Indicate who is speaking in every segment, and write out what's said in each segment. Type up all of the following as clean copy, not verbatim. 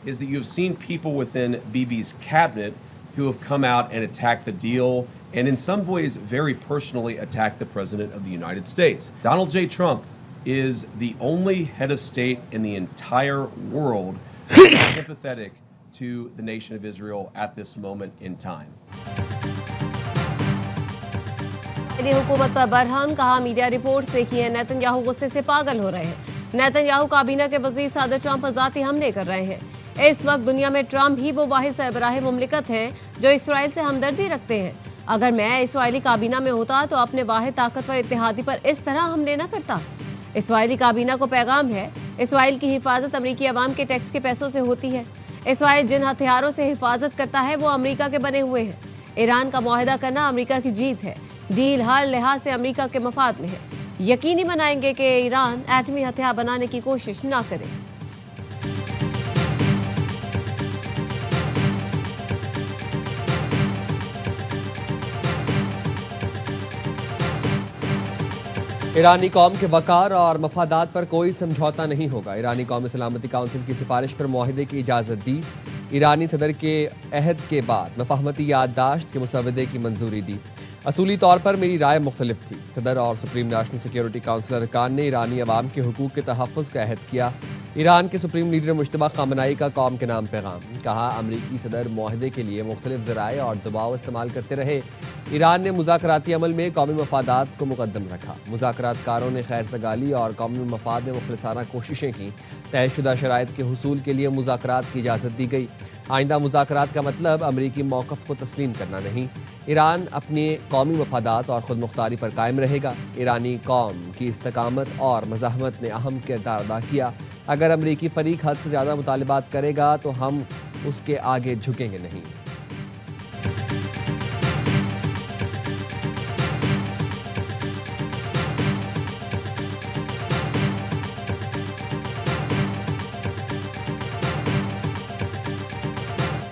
Speaker 1: is that you've seen people within Bibi's cabinet who have come out and attacked the deal and in some ways very personally attacked the President of the United States. Donald J. Trump is the only head of state in the entire world who is sympathetic to the nation of Israel at this moment in time.
Speaker 2: हुकूमत पर बरहम कहा, media report देखी है, Netanyahu गुस्से से पागल हो रहे हैं। नेतन्याहू काबीना के वजीर सदर ट्रंप पर जाती हमले कर रहे हैं। इस वक्त दुनिया में ट्रंप ही वो वाहिद सरबराह मुमलिकत हैं जो इसराइल से हमदर्दी रखते हैं। अगर मैं इसराइली काबीना में होता तो अपने वाहिद ताकतवर इत्तेहादी पर इस तरह हमले न करता। इसराइली काबीना को पैगाम है, इसराइल की हिफाजत अमरीकी अवाम के टैक्स के पैसों से होती है। इसराइल जिन हथियारों से हिफाजत करता है वो अमरीका के बने हुए हैं। ईरान का मुआहदा करना अमरीका की जीत है। डील हर लिहाज से अमरीका के मफाद में है। यकीनी बनाएंगे कि ईरान एटमी हथियार बनाने की कोशिश ना करे।
Speaker 3: ईरानी कौम के वकार और मफादात पर कोई समझौता नहीं होगा। ईरानी कौमी सलामती काउंसिल की सिफारिश पर मुआहदे की इजाज़त दी। ईरानी सदर के अहद के बाद मफाहमती याददाश्त के मुसवदे की मंजूरी दी। असूली तौर पर मेरी राय मुख्तलिफ थी। सदर और सुप्रीम नेशनल सिक्योरिटी काउंसिल अरकान ने ईरानी अवाम के हुकूक के तहफ़्फ़ुज़ का अहद किया। ईरान के सुप्रीम लीडर मुश्तबा ख़ामनेई का कौम के नाम पैगाम। कहा, अमरीकी सदर मुआहदे के लिए मुख्तलिफ ज़राए और दबाव इस्तेमाल करते रहे। ईरान ने मुज़ाकराती अमल में कौमी मफादात को मुकद्दम रखा। मुज़ाकरातकारों ने खैर सगाली और कौमी मफाद में मुखलिसाना कोशिशें की। तयशुदा शराइत के हुसूल के लिए मुज़ाकरात की इजाज़त दी गई। आइंदा मुज़ाकरात का मतलब अमरीकी मौक़िफ़ को तस्लीम करना नहीं। ईरान अपने कौमी मफादात और ख़ुद मुख्तारी पर कायम रहेगा। ईरानी कौम की इस्तकामत और मज़ाहमत ने अहम किरदार अदा किया। अगर अमरीकी फ़रीक हद से ज़्यादा मुतालबात करेगा तो हम उसके आगे झुकेंगे नहीं।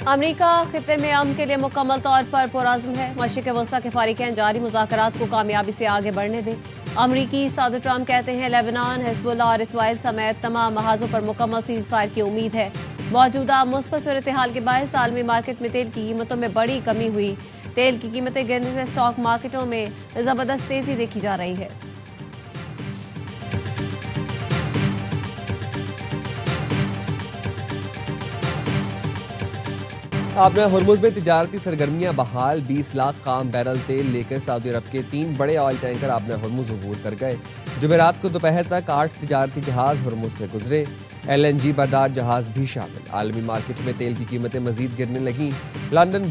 Speaker 2: अमरीका खित्ते में अमन के लिए मुकम्मल तौर पर पुरअज़्म है। मशरिक़ वस्ता के फ़रीक़ैन जारी मुज़ाकरात को कामयाबी से आगे बढ़ने दें। अमरीकी सदर ट्रंप कहते हैं, लेबनान, हिज़्बुल्लाह और इसराइल समेत तमाम महाज़ों पर मुकम्मल सीज़फायर की उम्मीद है। मौजूदा मुस्बत सूरत हाल के बायस आलमी मार्केट में तेल की कीमतों में बड़ी कमी हुई। तेल की कीमतें गिरने से स्टॉक मार्केटों में ज़बरदस्त तेज़ी देखी जा रही है।
Speaker 3: आपने हुर्मुज़ में तिजारती सरगर्मियां बहाल। 20 लाख खाम बैरल तेल लेकर सऊदी अरब के 3 बड़े ऑयल टैंकर आपने हुर्मुज़ अबूर कर गए। जुमेरात को दोपहर तक 8 तिजारती जहाज हुर्मुज़ से गुजरे। LNG बरदार जहाज भी शामिल। आलमी मार्केट में तेल की कीमतें मजीद गिरने लगीं। लंदन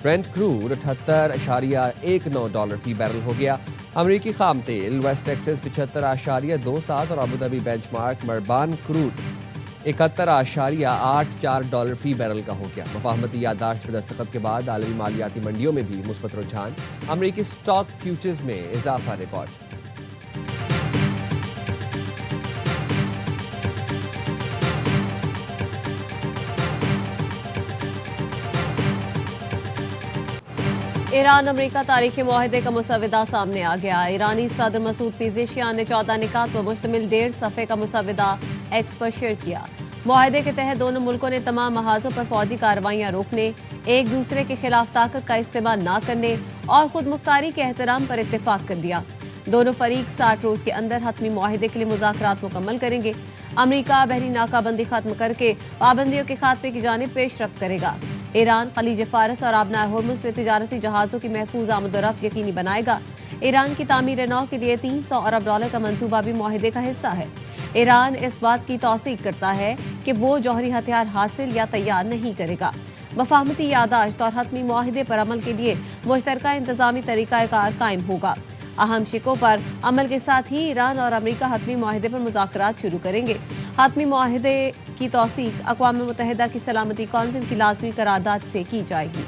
Speaker 3: ब्रेंट क्रूड $78.19 फी बैरल हो गया। अमरीकी खाम तेल वेस्ट टेक्सास $75.27 और अबू धाबी बेंचमार्क मरबान क्रूड $71.84 फी बैरल का हो गया। मफाहमती याददाश्त पर दस्तखत के बाद आलमी मालियाती मंडियों में भी मुस्बत रुझान। अमरीकी स्टॉक फ्यूचर्स में इजाफा रिकॉर्ड।
Speaker 2: ईरान अमरीका तारीखी मुआहदे का मुसवदा सामने आ गया। ईरानी सदर मसूद पेज़ेशियान ने 14 निकात पर मुश्तमिल 1.5 सफ़े का मुसवदा एक्स पर शेयर किया। मुआहदे के तहत दोनों मुल्कों ने तमाम महाजों पर फौजी कार्रवाइयाँ रोकने, एक दूसरे के खिलाफ ताकत का इस्तेमाल न करने और खुद मुख्तारी के एहतराम पर इत्तेफाक कर दिया। दोनों फरीक 60 रोज के अंदर हतमी मुआहदे के लिए मुज़ाकरात मुकम्मल करेंगे। अमरीका बहरी नाकाबंदी खत्म करके पाबंदियों के खात्मे की जानिब पेशरफ्त करेगा। ईरान खलीज फारस और आबनाए हुर्मुज़ में तिजारती जहाज़ों की महफूज आमदोरफ्त यकीनी बनाएगा। ईरान की तामीर नौ के लिए $300 अरब का मंसूबा भी मुआहदे का हिस्सा है। ईरान इस बात की तौसीक करता है कि वो जौहरी हथियार हासिल या तैयार नहीं करेगा। मफाहमती यादाश्त और हतमी मुआहदे पर अमल के लिए मुश्तरका इंतजामी तरीक़ाकार कायम होगा। अहम शिकों पर अमल के साथ ही ईरान और अमरीका हतमी मुआहदे पर मुज़ाकरात शुरू करेंगे। हतमी मुआहदे की तौसीक अक़वाम मुत्तहिदा की सलामती कौंसिल की लाज़मी करारदाद से की जाएगी।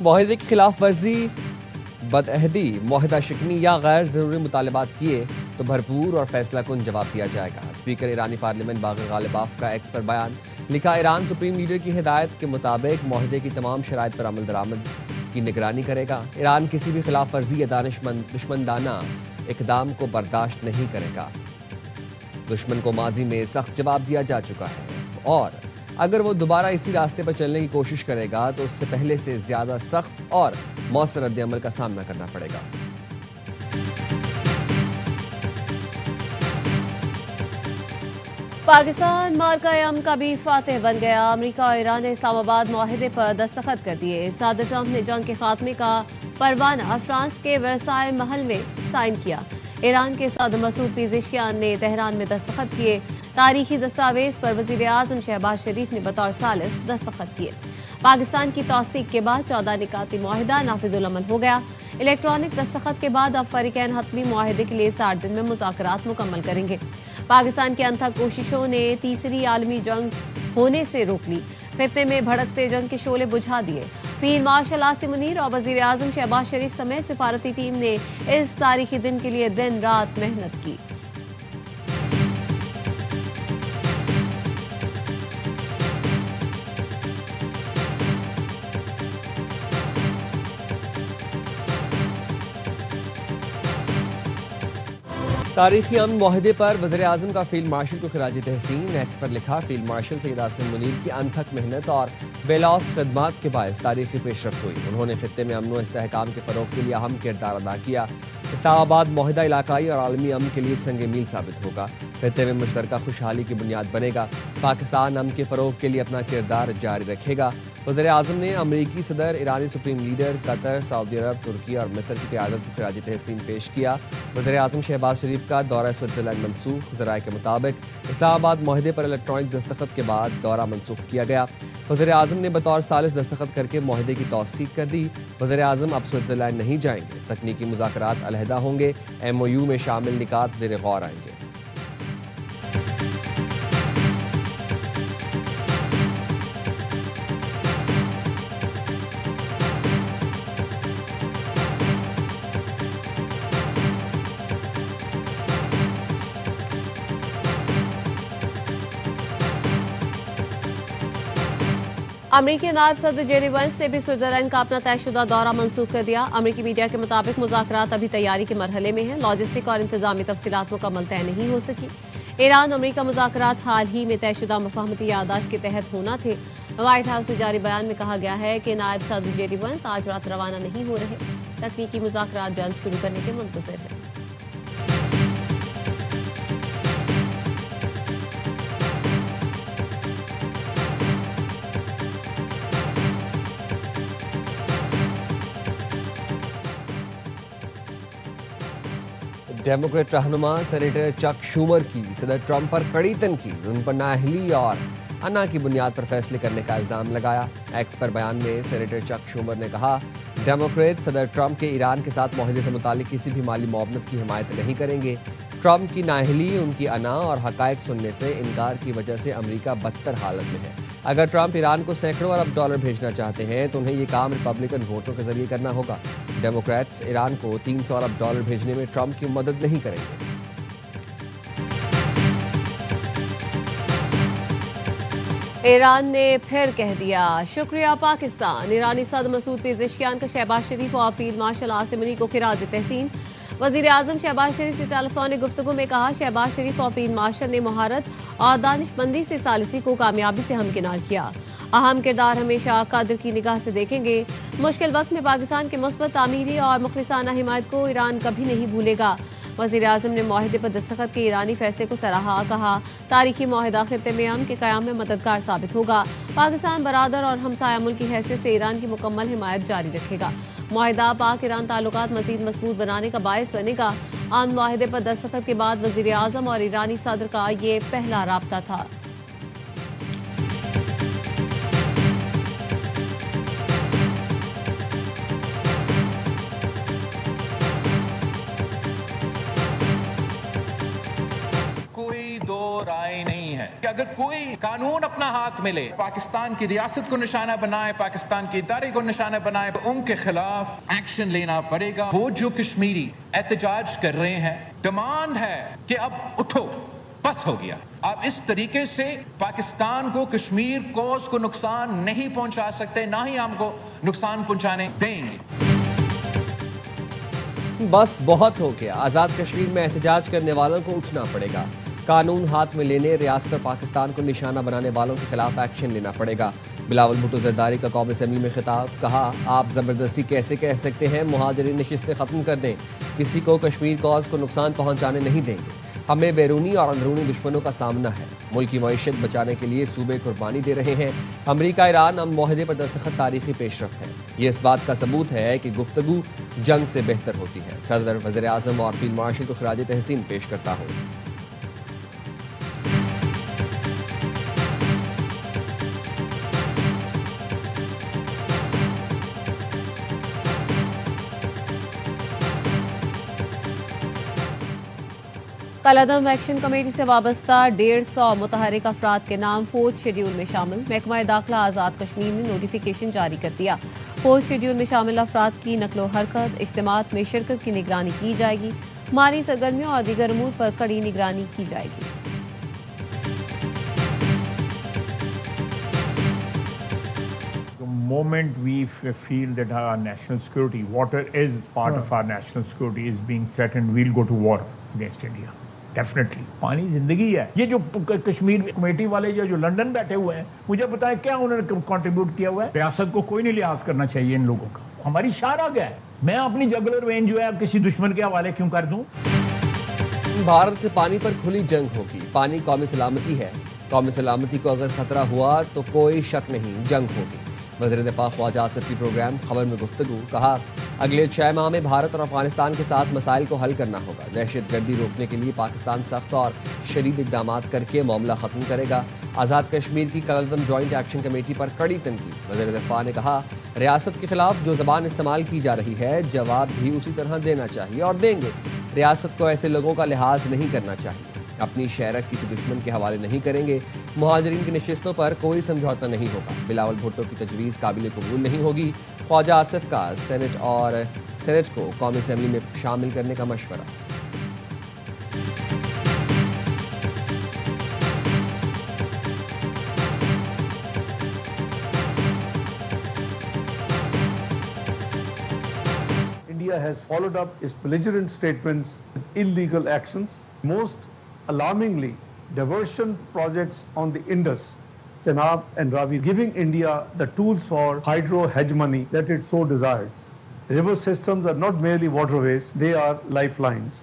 Speaker 3: मुआहदे की खिलाफ वर्जी, बदअहदी, मुआहदा शिकनी या गैर ज़रूरी मुतालबात किए तो भरपूर और फैसलाकुन जवाब दिया जाएगा। स्पीकर ईरानी पार्लियामेंट बाक़िर गालिबाफ का एक्स पर बयान। लिखा, ईरान सुप्रीम लीडर की हिदायत के मुताबिक माहदे की तमाम शराइत पर अमल दरामद की निगरानी करेगा। ईरान किसी भी खिलाफ वर्जी या दुश्मनाना इकदाम को बर्दाश्त नहीं करेगा। दुश्मन को माजी में सख्त जवाब दिया जा चुका है और अगर वो दोबारा इसी रास्ते पर चलने की कोशिश करेगा तो उससे पहले से ज्यादा सख्त और मौसर रद्द-ए-अमल का सामना करना पड़ेगा।
Speaker 2: पाकिस्तान मार्का-ए-अमन का भी फातेह बन गया। अमेरिका और ईरान ने इस्लामाबाद मुआहदे पर दस्तखत कर दिए। सदर ट्रंप ने जंग के खात्मे का परवाना फ्रांस के वर्साय महल में साइन किया। ईरान के सदर मसूद पेज़ेशियान ने तेहरान में दस्तखत किए। तारीखी दस्तावेज पर वज़ीर आज़म शहबाज शरीफ ने बतौर सालिस दस्तखत किए। पाकिस्तान की तौसीक के बाद 14 निकाती मुआहिदा नाफिजुल अमल हो गया। इलेक्ट्रॉनिक दस्तखत के बाद अब फरीकैन हतमी मुआहिदे के लिए 60 दिन में मुज़ाकरात मुकम्मल करेंगे। पाकिस्तान की अनथक कोशिशों ने तीसरी आलमी जंग होने से रोक ली। खित्ते में भड़कते जंग के शोले बुझा दिए। फील्ड मार्शल आसिम मुनीर और वज़ीर आज़म शहबाज शरीफ समेत सिफारती टीम ने इस तारीखी दिन के लिए दिन रात मेहनत की।
Speaker 3: तारीखी अमन मुआहदे पर वज़ीर आज़म का फील्ड मार्शल को खिराज तहसीन। एक्स पर लिखा, फील्ड मार्शल सैयद आसिम मुनीर की अनथक मेहनत और बेलौस खदमात के बायस तारीखी पेशरफ्त हुई। उन्होंने खित्ते में अमन व इस्तेहकाम के फ़रोग़ के लिए अहम किरदार अदा किया। इस्लामाबाद मुआहिदा इलाकाई और आलमी अमन के लिए संग मील साबित होगा। खित्ते में मुश्तरका खुशहाली की बुनियाद बनेगा। पाकिस्तान अमन के फ़रोग़ के लिए अपना किरदार जारी रखेगा। वज़ीर आज़म ने अमरीकी सदर, ईरानी सुप्रीम लीडर, कतर, सऊदी अरब, तुर्की और मिस्र की क़यादत को खिराज तहसीन पेश किया। वज़ीर आज़म शहबाज शरीफ का दौरा स्विट्ज़रलैंड मनसूख। ज़राए के मुताबिक इस्लामाबाद मुआहदे पर इलेक्ट्रॉनिक दस्तखत के बाद दौरा मनसूख किया गया। वज़ीर आज़म ने बतौर सालिस दस्तखत करके मुआहदे की तौसीक कर दी। वज़ीर आज़म अब स्विट्ज़रलैंड नहीं जाएंगे। तकनीकी मुज़ाकरात अलहदा होंगे। MOU में शामिल निकात ज़ेर गौर आएंगे।
Speaker 2: अमरीकी नायब सदर जेडी वेंस ने भी स्विट्जरलैंड का अपना तयशुदा दौरा मनसूख कर दिया। अमरीकी मीडिया के मुताबिक मुज़ाकरात अभी तैयारी के मरहले में हैं। लॉजिस्टिक और इंतजामी तफसीलात मुकम्मल तय नहीं हो सकी। ईरान अमरीका मुज़ाकरात हाल ही में तयशुदा मफाहमती यादाश्त के तहत होना थे। व्हाइट हाउस से जारी बयान में कहा गया है कि नायब सदर जेडी वेंस आज रात रवाना नहीं हो रहे। तकनीकी मुज़ाकरात जल्द शुरू करने के मुंतज़िर हैं।
Speaker 3: डेमोक्रेट रहनुमा सेनेटर चक शूमर की सदर ट्रंप पर कड़ी तनकीद। उन पर नाअहली और अना की बुनियाद पर फैसले करने का इल्ज़ाम लगाया। एक्स पर बयान में सेनेटर चक शूमर ने कहा, डेमोक्रेट सदर ट्रंप के ईरान के साथ मुआहदे से मुतालिक किसी भी माली मुआवनत की हिमायत नहीं करेंगे। ट्रंप की नाअहली, उनकी अना और हकायक सुनने से इनकार की वजह से अमेरिका बदतर हालत में है। अगर ट्रंप ईरान को सैकड़ों अरब डॉलर भेजना चाहते हैं तो उन्हें ये काम रिपब्लिकन वोटों के जरिए करना होगा। डेमोक्रेट्स ईरान को 300 अरब डॉलर भेजने में ट्रंप की मदद नहीं करेंगे।
Speaker 2: ईरान ने फिर कह दिया शुक्रिया पाकिस्तान। ईरानी सदर मसूद पेज़ेशियान का शहबाज शरीफ और फील्ड मार्शल आसिम मुनीर को खिराज तहसीन। वज़ीर आज़म शहबाज शरीफ से टेलीफोनिक गुफ्तगू में कहा, शहबाज शरीफ और फील्ड मार्शल ने महारत और दानिशमंदी से सालिसी को कामयाबी से हमकिनार किया। अहम किरदार हमेशा कद्र की निगाह से देखेंगे। मुश्किल वक्त में पाकिस्तान के मुस्बत तामीरी और मुखलिसाना हिमायत को ईरान कभी नहीं भूलेगा। वज़ीर आज़म ने मुआहदे पर दस्तखत के ईरानी फैसले को सराहा। कहा, तारीखी मुआहदा खित्ते में अमन के क़याम में मददगार साबित होगा। पाकिस्तान बरादर और हमसाया मुल्क की हैसियत से ईरान की मुकम्मल हिमायत जारी रखेगा। मुआहदा पाक ईरान ताल्लुकात मज़ीद मजबूत बनाने का बायस बनेगा। अमन मुआहदे पर दस्तखत के बाद वज़ीर आज़म और ईरानी सदर का ये पहला राब्ता था।
Speaker 4: कोई कोई दो राय नहीं है कि अगर कोई कानून अपना हाथ में ले, पाकिस्तान की रियासत को निशाना बनाए, पाकिस्तान के इदारे को निशाना बनाए, तो उनके खिलाफ एक्शन लेना पड़ेगा। वो जो कश्मीरी एहतजाज कर रहे हैं, डिमांड है कि अब उठो, बस हो गया। आप इस तरीके से पाकिस्तान को, कश्मीर को उसको नुकसान नहीं पहुंचा सकते, ना ही हमको नुकसान पहुंचाने देंगे।
Speaker 3: बस बहुत हो गया। आज़ाद कश्मीर में एहतजाज करने वालों को उठना पड़ेगा। कानून हाथ में लेने, रियासत और पाकिस्तान को निशाना बनाने वालों के खिलाफ एक्शन लेना पड़ेगा। बिलावल भुट्टो जरदारी का कौमी असेंबली में खिताब। कहा, आप ज़बरदस्ती कैसे कह सकते हैं मुहाजिरीन नशिस्तें ख़त्म कर दें, किसी को कश्मीर कॉज को नुकसान पहुँचाने नहीं देंगे। हमें बैरूनी और अंदरूनी दुश्मनों का सामना है। मुल्क की मईशत बचाने के लिए सूबे कुर्बानी दे रहे हैं। अमरीका ईरान अमन मुआहदे पर दस्तखत तारीखी पेशरफ्त है। ये इस बात का सबूत है कि गुफ्तगू जंग से बेहतर होती है। सदर, वज़ीर आज़म और फील्ड मार्शल को खिराज तहसीन पेश करता हूँ।
Speaker 2: कलअदम एक्शन कमेटी से वाबस्ता 150 मुतहरिक अफराद के नाम 4th शेड्यूल में शामिल। महकमा दाखिला आज़ाद कश्मीर ने नोटिफिकेशन जारी कर दिया। 4th शेड्यूल में शामिल अफराद की नकलो हरकत, इज्तिमात में शिरकत की निगरानी की जाएगी। माली सरगर्मियों और दीगर अमूर पर कड़ी निगरानी की जाएगी।
Speaker 5: The moment we feel that our national security, water is part of our national security, is being threatened, we'll go to war against India. Definitely पानी जिंदगी है। ये जो कश्मीर कमेटी वाले जो लंदन बैठे हुए हैं, मुझे बताएं क्या उन्होंने कंट्रीब्यूट किया हुआ है? रियासत को कोई नहीं लिहाज करना चाहिए इन लोगों का। हमारी शार आ गया है। मैं अपनी जगलर वेन जो है किसी दुश्मन के हवाले क्यों कर दूं?
Speaker 3: भारत से पानी पर खुली जंग होगी। पानी कौमी सलामती है। कौमी सलामती को अगर खतरा हुआ तो कोई शक नहीं, जंग होगी। वज़ीर दिफा ख्वाजा आसिफ की प्रोग्राम खबर में गुफ्तगू। कहा, अगले 6 माह में भारत और अफगानिस्तान के साथ मसाइल को हल करना होगा। दहशतगर्दी रोकने के लिए पाकिस्तान सख्त और शदीद इक़दाम करके मामला ख़त्म करेगा। आज़ाद कश्मीर की कलअदम जॉइंट एक्शन कमेटी पर कड़ी तनकीद। वज़ीर दिफा ने कहा, रियासत के खिलाफ जो ज़बान इस्तेमाल की जा रही है, जवाब भी उसी तरह देना चाहिए और देंगे। रियासत को ऐसे लोगों का लिहाज नहीं करना चाहिए। अपनी शहरत किसी दुश्मन के हवाले नहीं करेंगे। मुहाजिरीन की नशिस्तों पर कोई समझौता नहीं होगा। बिलावल भुट्टो की तजवीज़ काबिल कबूल नहीं होगी। ख्वाजा आसिफ का सेनेट को कौमी असेंबली में शामिल करने का मशवरा।
Speaker 6: India has followed up its belligerent statements with illegal actions. Most alarmingly, diversion projects on the Indus, Chenab and Ravi, giving India the tools for hydro hegemony that it so desires. River systems are not merely waterways, they are lifelines.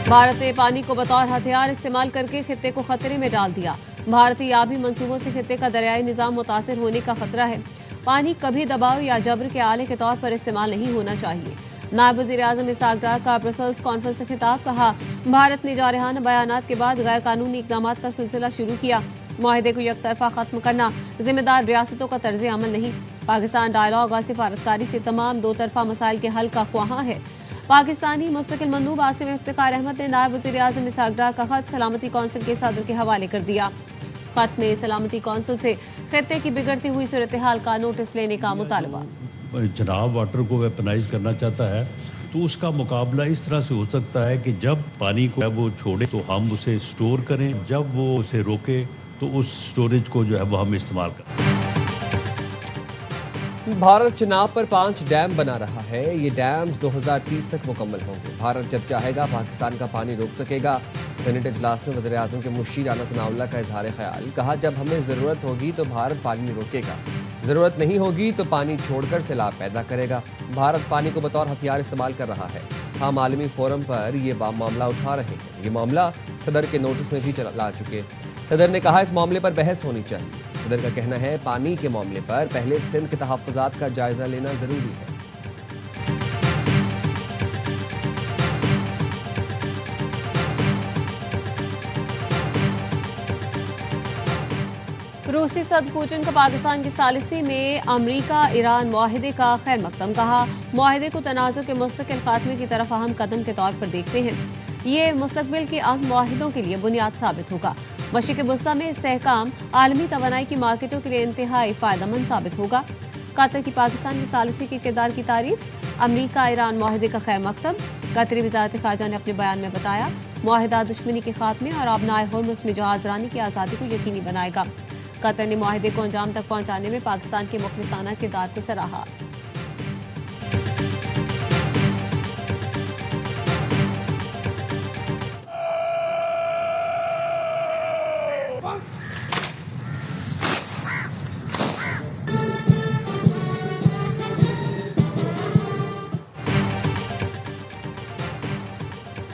Speaker 2: Bharat ने पानी को बतौर हथियार इस्तेमाल करके खित्ते को खतरे में डाल दिया। भारतीय आबी मंसूबों से खित्ते का दरियाई निज़ाम मुतासिर होने का खतरा है। पानी कभी दबाव या जबर के आले के तौर पर इस्तेमाल नहीं होना चाहिए। नायब वज़ीर आज़म इसहाक डार का ब्रसेल्स कॉन्फ्रेंस से खिताब। कहा, भारत ने जारहाना बयानात के बाद गैर कानूनी इक़दामात का सिलसिला शुरू किया। मुआहदे को यकतरफा ख़त्म करना जिम्मेदार रियासतों का तर्ज अमल नहीं। पाकिस्तान डायलॉग और सिफारतकारी से तमाम दो तरफा मसाइल के हल का ख्वाहां है। पाकिस्तानी मुस्तकिल मंदूब आसिम इफ्तिकार अहमद ने नायब वज़ीर आज़म इसहाक डार का खत सलामती कौंसिल के सदर के हवाले कर दिया। खत में सलामती कौंसिल से खित्ते की बिगड़ती हुई सूरत हाल का नोटिस लेने का मुतालबा।
Speaker 7: जनाब वाटर को वेपनाइज करना चाहता है तो उसका मुकाबला इस तरह से हो सकता है कि जब पानी को वो छोड़े तो हम उसे स्टोर करें, जब वो उसे रोके तो उस स्टोरेज को जो है वो हम इस्तेमाल करें।
Speaker 3: भारत चेनाब पर 5 डैम बना रहा है। ये डैम्स 2030 तक मुकम्मल होंगे। भारत जब चाहेगा पाकिस्तान का पानी रोक सकेगा। सेनेट इजलास में वज़ीर आज़म के मुशीर राना सनाउल्लाह का इजहार ख्याल। कहा, जब हमें ज़रूरत होगी तो भारत पानी नहीं रोकेगा, ज़रूरत नहीं होगी तो पानी छोड़कर सैलाब पैदा करेगा। भारत पानी को बतौर हथियार इस्तेमाल कर रहा है। हम आलमी फोरम पर ये मामला उठा रहे हैं। ये मामला सदर के नोटिस में भी ला चुके। सदर ने कहा, इस मामले पर बहस होनी चाहिए। सदर का कहना है, पानी के मामले पर पहले सिंध के तहफ़्फ़ुज़ात का जायज़ा लेना ज़रूरी है।
Speaker 2: रूसी सदर पुतिन का पाकिस्तान की सालिसी में अमरीका ईरान मुआहदे का खैर मकदम। कहा, मुआहदे को तनाज़ुर के मुस्तकिल खात्मे की तरफ अहम कदम के तौर पर देखते हैं। ये मुस्तकबिल के अहम मुआहिदों के लिए बुनियाद साबित होगा। मशरिक़ वस्ता में इस्तेहकाम आलमी तवानाई की मार्केटों के लिए इंतहाई फ़ायदेमंद साबित होगा। कतर की पाकिस्तान की सालिसी के किरदार की तारीफ। अमरीका ईरान मुआहिदे का खैर मकतब। कतरी वज़ारत ख़ारजा ने अपने बयान में बताया, मुआहिदा दुश्मनी के खात्मे और आबनाए हुर्मुज़ में जहाज़रानी की आज़ादी को यकीनी बनाएगा। कतर ने मुआहिदे को अंजाम तक पहुँचाने में पाकिस्तान के मुखलिसाना किरदार को सराहा।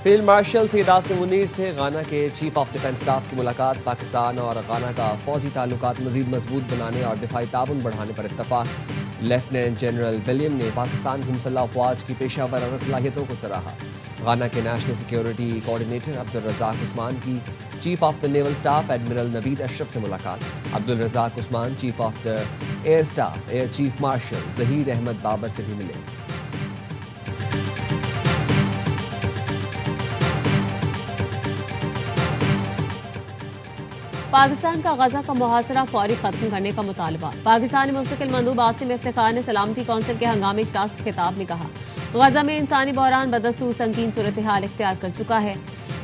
Speaker 3: फील्ड मार्शल सैयद आसिम मुनीर से गाना के चीफ ऑफ डिफेंस स्टाफ की मुलाकात। पाकिस्तान और गाना का फौजी ताल्लुकात मजीद मजबूत बनाने और दिफाई ताउन बढ़ाने पर इत्तफाक। लेफ्टिनेंट जनरल विलियम ने पाकिस्तान की मुसल्लह अफवाज की पेशावराना सलाहियतों को सराहा। गाना के national security coordinator Abdul Razak Usman की chief of the naval staff admiral Naveed Ashraf से मुलाकात। Abdul Razak Usman chief of the air staff air chief marshal Zaheer Ahmed Babar से भी मिले।
Speaker 2: पाकिस्तान का गजा का मुहासरा फौरी खत्म करने का मुतालबा। पाकिस्तानी मुस्तकिल मंदूब आसिम इफ्तिखार ने सलामती कौंसिल के हंगामी इजलास के खिताब में कहा, गजा में इंसानी बहरान बदस्तूर संगीन सूरत हाल इख्तियार कर चुका है।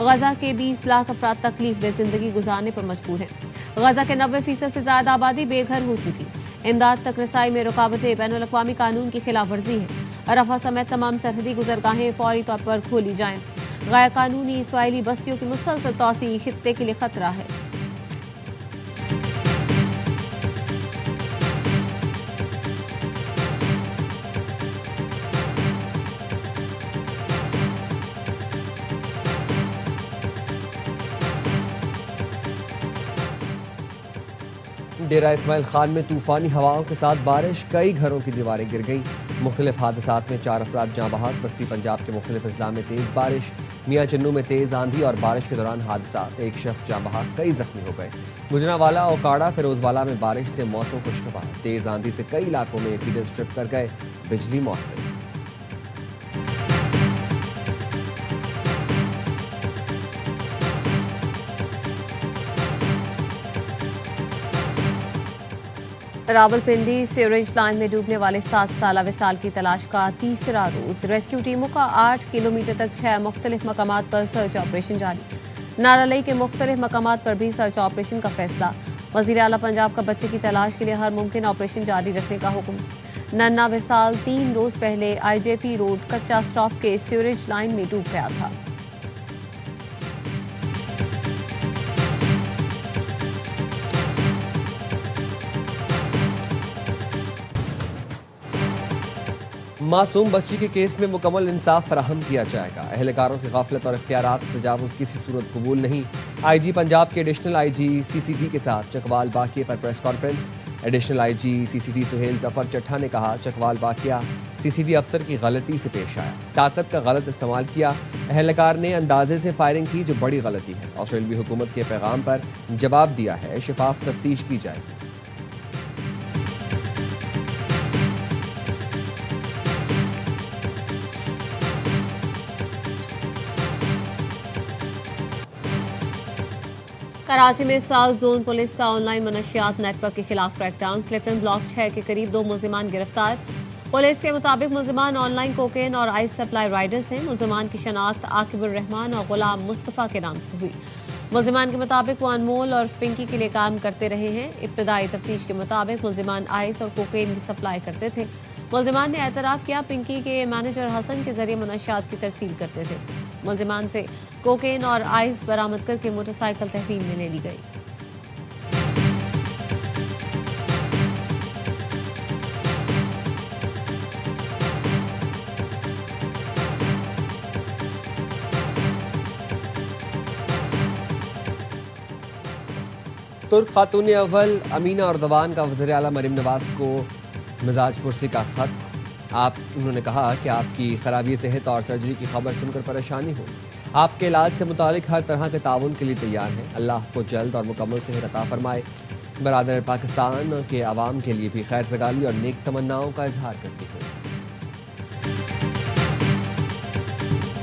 Speaker 2: गजा के 20 लाख अफराद तकलीफ दे जिंदगी गुजारने पर मजबूर हैं। गजा के 90% से ज्यादा आबादी बेघर हो चुकी। इमदाद तक रसाई में रुकावटें बैनुल अक़वामी कानून की खिलाफ वर्जी है। रफा समेत तमाम सरहदी गुजरगाहें फौरी तौर पर खोली जाएं। गैर कानूनी इसराइली बस्तियों की मुसलसल तौसी खित्ते के लिए खतरा है।
Speaker 3: डेरा इस्माइल खान में तूफानी हवाओं के साथ बारिश, कई घरों की दीवारें गिर गईं। मुख्तलिफ हादसात में 4 अफराद जाँ बहक। बस्ती पंजाब के मुख्तलिफ अजला में तेज़ बारिश। मियाँ चन्नू में तेज़ आंधी और बारिश के दौरान हादसात, 1 शख्स जाँ बहक, कई जख्मी हो गए। गुजरांवाला ओकाड़ा फिरोजवाला में बारिश से मौसम खुशगवार। तेज़ आंधी से कई इलाकों में फीडर स्ट्रिप कर गए, बिजली मौत।
Speaker 2: रावलपिंडी सीवरेज लाइन में डूबने वाले 7 साला विसाल की तलाश का तीसरा रोज। रेस्क्यू टीमों का 8 किलोमीटर तक 6 मुख्तलिफ मकामात पर सर्च ऑपरेशन जारी। नारालई के मुख्तलिफ मकामात पर भी सर्च ऑपरेशन का फैसला। वज़ीर आला पंजाब का बच्चे की तलाश के लिए हर मुमकिन ऑपरेशन जारी रखने का हुक्म। नन्ना विसाल 3 रोज पहले IJP रोड कच्चा स्टॉप के सीवरेज लाइन में डूब गया था।
Speaker 3: मासूम बच्ची के केस में मुकम्मल इंसाफ फराहम किया जाएगा। अहलकारों की गाफलत और इख्तियारात तजावुज़ किसी सूरत कबूल नहीं। IG पंजाब के एडिशनल IG CCD के साथ चकवाल वाक़िए पर press conference. Additional IG CCD Suhail Zafar Chattha ने कहा, चकवाल वाक़िया CCD अफसर की गलती से पेश आया, ताकत का गलत इस्तेमाल किया। अहलकार ने अंदाजे से फायरिंग की जो बड़ी गलती है। ऑस्ट्रेलियाई हुकूमत के पैगाम पर जवाब दिया है, शफाफ तफ्तीश की जाएगी।
Speaker 2: कराची में साउथ जोन पुलिस का ऑनलाइन मनशियात नेटवर्क के खिलाफ क्रैकडाउन। क्लिफ्टन ब्लॉक 6 के करीब 2 मुल्जिमान गिरफ्तार। पुलिस के मुताबिक मुल्जिमान ऑनलाइन कोकेन और आइस सप्लाई राइडर्स हैं। मुल्जिमान की शनाख्त आकिबुर रहमान और गुलाम मुस्तफ़ा के नाम से हुई। मुल्जिमान के मुताबिक वो अनमोल और पिंकी के लिए काम करते रहे हैं। इब्तदाई तफ्तीश के मुताबिक मुल्जिमान आइस और कोकेन की सप्लाई करते थे। मुल्जिमान ने एतराफ़ किया पिंकी के मैनेजर हसन के जरिए मनशियात की तरसील करते थे। मुल्जिमान से कोकेन और आइस बरामद करके मोटरसाइकिल तहवील में ले ली गई।
Speaker 3: तुर्क खातून अव्वल अमीना अर्दवान का वज़ीर आला मरीम नवाज को मिजाज पुरसी का खत। उन्होंने कहा कि आपकी खराबी सेहत और सर्जरी की खबर सुनकर परेशानी हो। आपके इलाज से मुतालिक हर तरह के ताउन के लिए तैयार हैं। अल्लाह को जल्द और मुकम्मल सेहत अता फरमाए। बरादर पाकिस्तान के आवाम के लिए भी खैर सगाली और नेक तमन्नाओं का इजहार करती हूँ।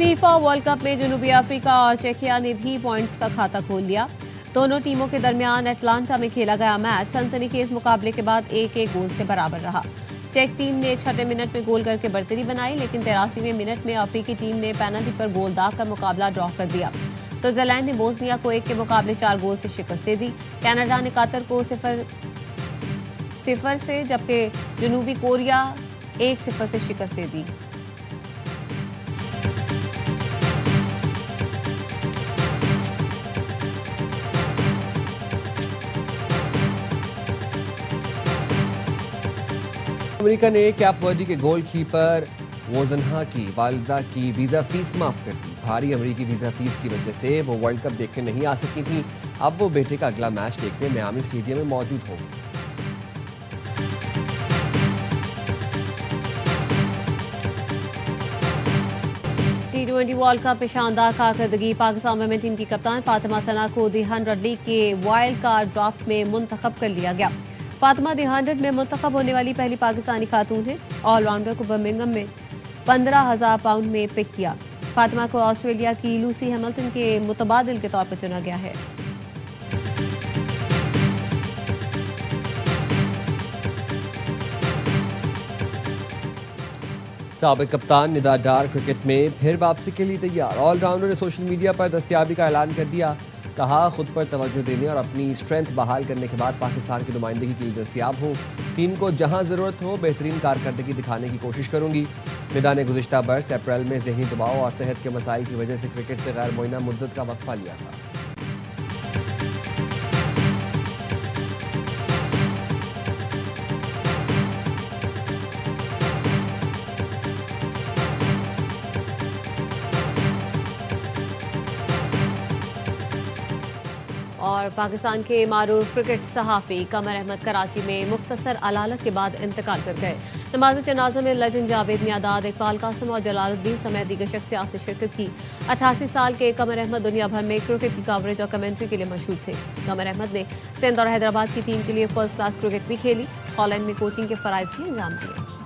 Speaker 2: फीफा वर्ल्ड कप में जनूबी अफ्रीका और चेकिया ने भी पॉइंट्स का खाता खोल लिया। दोनों टीमों के दरमियान एटलांटा में खेला गया मैच सनसनीखेज मुकाबले के बाद 1-1 गोल से बराबर रहा। चेक टीम ने 6वें मिनट में गोल करके बढ़तरी बनाई, लेकिन 83वें मिनट में अफ्रीकी टीम ने पेनल्टी पर गोल दागकर मुकाबला ड्रॉ कर दिया। स्विट्जरलैंड ने बोस्निया को 1 के मुकाबले 4 गोल से शिकस्त दे दी। कनाडा ने कतर को 0-0 से, जबकि जनूबी कोरिया 1-0 से शिकस्त दे दी।
Speaker 3: अमेरिका ने कैप वर्दी के गोलकीपर वोजनहा की वालिदा की वीजा फीस माफ कर दी। भारी अमेरिकी वीजा फीस की वजह से वो वर्ल्ड कप देखने नहीं आ सकी थी। अब वो बेटे का अगला मैच देखने मियामी स्टेडियम में मौजूद होंगी।
Speaker 2: T20 वर्ल्ड कप में शानदार कारकर्दगी। पाकिस्तान वुमेन टीम की कप्तान फातिमा सना को दी 100 लीग के वाइल्ड कार्ड ड्राफ्ट में मुंतखब कर लिया गया। फातिमा दी 100 में मुंतखब होने वाली पहली पाकिस्तानी खातून है। ऑलराउंडर को बर्मिंघम में 15,000 पाउंड में पिक किया। फातिमा को ऑस्ट्रेलिया की लूसी हैमिल्टन के मुतबादिल के तौर पर चुना गया है।
Speaker 3: साबिक कप्तान निदा डार क्रिकेट में फिर वापसी के लिए तैयार। ऑलराउंडर ने सोशल मीडिया पर दस्तयाबी का ऐलान कर दिया। कहा, खुद पर तवज्जो देने और अपनी स्ट्रेंथ बहाल करने के बाद पाकिस्तान की नुमाइंदगी के लिए दस्तयाब हूँ। टीम को जहां ज़रूरत हो बेहतरीन कारकर्दगी दिखाने की कोशिश करूंगी। निदा ने गुज़िश्ता बरस अप्रैल में ज़हनी दबाव और सेहत के मसाइल की वजह से क्रिकेट से गैर मुअय्यना मुद्दत का वक्फा लिया था।
Speaker 2: और पाकिस्तान के मारूफ क्रिकेट सहाफ़ी कमर अहमद कराची में मुख्तसर अलालत के बाद इंतकाल कर गए। नमाज जनाजा में लेजेंड जावेद मियादाद, इकबाल कासिम और जलालुद्दीन समेत दीगर शख्सियात ने शिरकत की। 88 साल के कमर अहमद दुनिया भर में क्रिकेट की कवरेज और कमेंट्री के लिए मशहूर थे। कमर अहमद ने सिंध और हैदराबाद की टीम के लिए फर्स्ट क्लास क्रिकेट भी खेली। हॉलैंड में कोचिंग के फ़राइज़ भी अंजाम दिए।